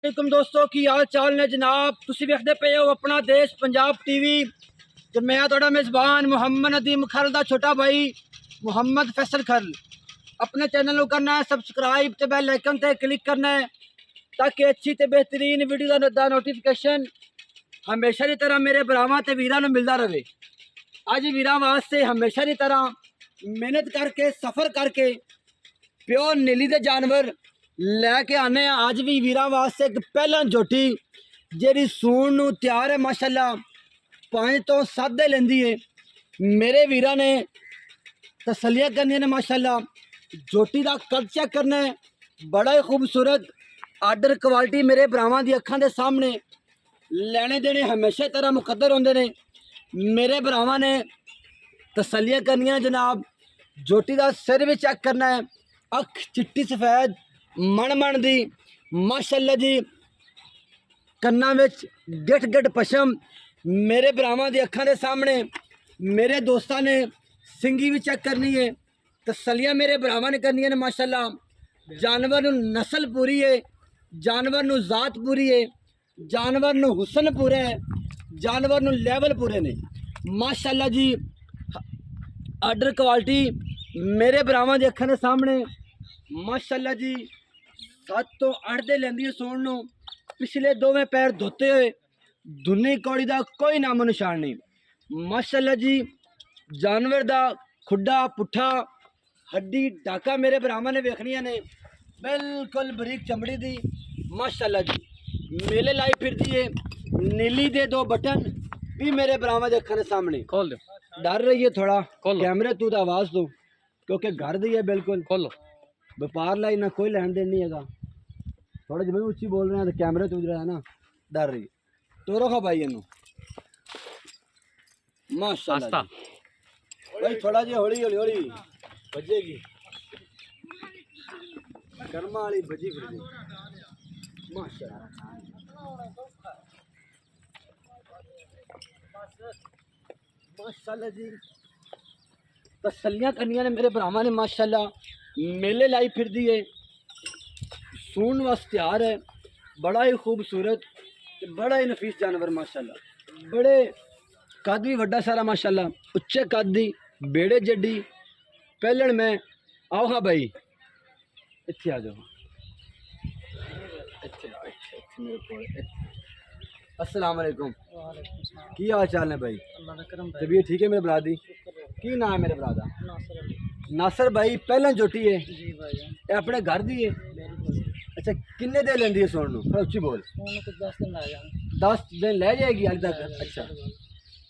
वालेकुम दोस्तों की हाल चाल ने जनाब तुसी वेखदे पे हो अपना देश पंजाब टीवी ते मैं तुहाडा मेज़बान मुहम्मद नदीम खल दा छोटा भाई मुहम्मद फैसल खल। अपने चैनल को करना है सबसक्राइब ते बेल आइकन ते क्लिक करना है ताकि अच्छी ते बेहतरीन वीडियो दा नोटिफिकेशन हमेशा की तरह मेरे भरावां ते वीरां नूं मिलदा रहे। अज वीरां वास्ते हमेशा की तरह मेहनत करके सफ़र करके प्योर नीली दे जानवर लैके आने। अज भी वीरां वास्ते एक पहला झोटी जी सूण नूं तैयार है माशाअल्लाह 5 तो 7 दे लेंदी है। मेरे वीरां ने तसलियां करनियां ने माशाअल्लाह। झोटी का कद चेक करना है, बड़ा ही खूबसूरत आर्डर क्वालिटी मेरे भरावां दी अखां दे सामने। लेने देने हमेशा तरह मुकद्दर होंदे ने। मेरे भरावां ने तसलियां करनियां जनाब। झोटी का सिर भी चेक करना है, अख चिट्टी सफेद मन मन दी माशाअल्लाह जी। कन्ना विच गिठ गिठ पशम मेरे भरावां दी अखां दे सामने। मेरे दोस्तां ने सिंगी भी चेक करनी है, तसलियां मेरे भरावां ने करनियां ने माशाअल्लाह। जानवर नूं नस्ल पूरी है, जानवर नूं जात पूरी है, जानवर नूं हुसन पूरा है, जानवर नूं लेवल पूरे ने माशाअल्लाह जी। आर्डर क्वालिटी मेरे भरावां दी अखां दे सामने माशाअल्लाह जी। 7 तो 8 दे लेंदी है सोण नूं। पिछले दोवें पैर धोते हुए दुनी कौड़ी का कोई नामो निशान नहीं माशाअल्लाह जी। जानवर का खुड्डा पुट्ठा हड्डी डाका मेरे भरावां ने वेखनियां ने, बिल्कुल बरीक चमड़ी दी माशाअल्लाह जी। मेले लाई फिरदी है, नीली दे 2 बटन भी मेरे भरावां दे अखां दे सामने। खोल दो, डर रही है थोड़ा खोलो। कैमरे तू तो आवाज़ दो क्योंकि घर दी है बिल्कुल। खोलो। व्यापार लाई ना कोई लैन देन नहीं है। थोड़ा जिम्मे उच्ची बोल रहे हैं तो कैमरे तो रहा है ना, डर रही तो रखो भाई इनू माशाअल्लाह भाई। थोड़ा जी हौली हौली हौली बजेगी, कर्मा वाली बजी फिर माशाअल्लाह माशाअल्लाह जी। तसलियां करनियां ने मेरे भरावां ने माशाअल्लाह। मेले लाई फिर दी है, सून वास्ते तैयार है। बड़ा ही खूबसूरत बड़ा ही नफीस जानवर माशाअल्लाह। बड़े कद भी वड्डा सारा माशाअल्लाह, उच्चे कद दी बेड़े जड्डी पहलण में। आओ हाँ भाई इत्थे आ जाओ, अस्सलाम वालेकुम। की हाल चाल ने भाई? तबीयत ठीक है मेरे भरा दी? की नाम है मेरे भरा दा? नासर भाई। पहला झोटी है जी भाई ये अपने घर दी है? अच्छा किन्ने दिन लेंदी है सोन नूं? थोड़ा उच्ची बोल। 10 दिन ला जाएंगे। 10 दिन ले जाएगी अज तक? अच्छा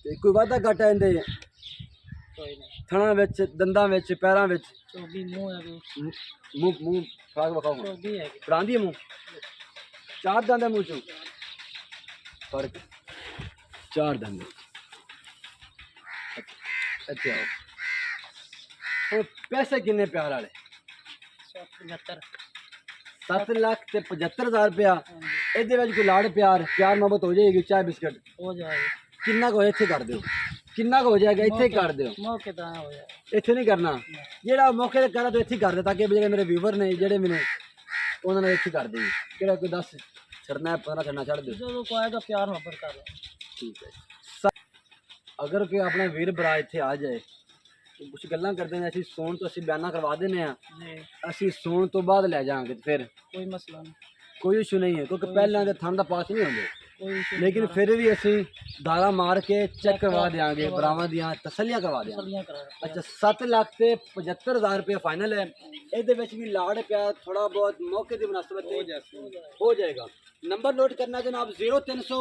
ते कोई वादा घाटा इंदे कोई नहीं। थणा विच दंदां विच पैरां विच? चौबी मुँह है मुंह मुंह फाग वखाओ चौबी है परांदी है मुंह 4 दंद है मुंह चों फर्क 4 दंद। अच्छा और पैसे किन्ने प्यार वाले? 75 7 लाख ते 75,000 रुपया। ਇਹਦੇ ਵਿੱਚ ਕੋਈ ਲਾੜ ਪਿਆਰ ਮੁਹੱਬਤ ਹੋ ਜਾਏਗੀ, ਚਾਹ ਬਿਸਕਟ हो जाएगा। ਕਿੰਨਾ ਕੁ ਇੱਥੇ ਕਰ ਦਿਓ, ਕਿੰਨਾ ਕੁ ਹੋ ਜਾਏਗਾ ਇੱਥੇ ਕਰ ਦਿਓ, मौके तो हो जाएगा। ਇੱਥੇ ਨਹੀਂ ਕਰਨਾ। ਜਿਹੜਾ ਮੌਕੇ ਤੇ ਕਰਾ ਤੋ ਇੱਥੇ ਕਰ ਦੇ ਤਾਕਿ ਜਿਹੜੇ ਮੇਰੇ ਵੀਵਰ ਨੇ ਜਿਹੜੇ ਮੈਨੂੰ ਉਹਨਾਂ ਨੇ ਇੱਥੇ ਕਰ ਦੇ। ਕਿਹੜਾ ਕੋਈ 10 ਛੜਨਾ 15 ਛੜਨਾ ਛੱਡ ਦਿਓ। जो कोई आएगा प्यार मोहब्बत कर लो। ठीक है। अगर कोई अपना वीर भरा इत्थे आ जाए तो कुछ गल्लां करते हैं, असीं सोण तो असीं बयाना करवा देने हैं, जी असीं सोण तो बाद ले जाएंगे फिर कोई मसला नहीं, कोई इशू नहीं है क्योंकि पहले के थन दा पास नहीं होंगे। कोई इशू लेकिन फिर भी असीं दाला मार के चेक करवा देंगे, भरावां दियां तसलियां करवा देंगे। तसलियां करा दो। अच्छा 7 लाख ते 75,000 रुपये फाइनल है। ਇਹਦੇ ਵਿੱਚ भी लाड़ प्यार थोड़ा बहुत मौके की मुनासिबत हो जाएगा। नंबर नोट करना जनाब 0300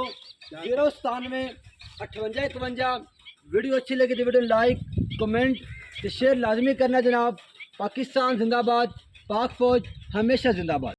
097 58 51। वीडियो अच्छी लगी तो वीडियो लाइक कमेंट तो शेयर लाजमी करना जनाब। पाकिस्तान जिंदाबाद, पाक फौज हमेशा जिंदाबाद।